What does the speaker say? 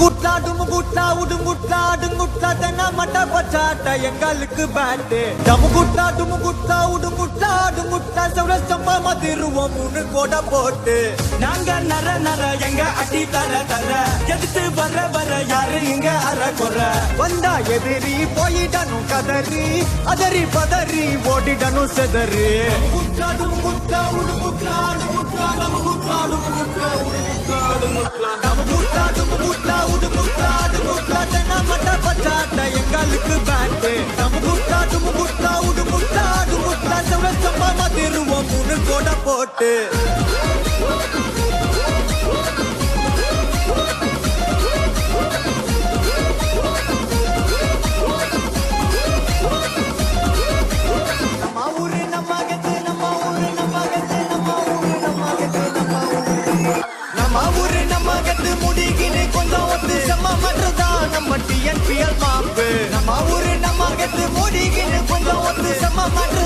டுமுகுட்டா உடுங்குட்டா அடுங்குட்டா தென்ன மட்ட பச்சாட்ட எங்களுக்கு பேட்டு டமுகுட்டா டுமுகுட்டா உடுங்குட்டா அடுங்குட்டா சௌரஸ்தம்பா மதிருவோம் மூணு கோட போட்டு நாங்க நர நர எங்க அடி தர தர எதிர்த்து வர யாரு இங்க அற கொற வந்தா எதிரி போயிடணும் கதறி அதறி பதறி ஓடிடணும் செதறி குட்டா டுமுகுட்டா உடுங்குட்டா அடுங்குட்டா டமுகுட்டா டுமுகுட்டா உடுங்குட்டா அடுங்குட்டா டமுகுட்டா டுமுகுட்டா உடுங்குட்டா அடுங்குட்டா தென்ன மட்ட பச்சாட்ட எங்களுக்கு பேட்டு டமுகுட்டா டுமுகுட்டா உடுங்குட்டா அடுங்குட்டா சௌரஸ்தம்பா மதிருவோம் மூணு கோட போட்டு முடிகினே கொஞ்சம் ஒத்து செம்ம மற்றதா நம்ம டிஎன்பிஎல் மாப்பு நம்ம ஊரு நம்ம கத்து முடிகினே கொஞ்சம் ஒத்து செம்ம மற்ற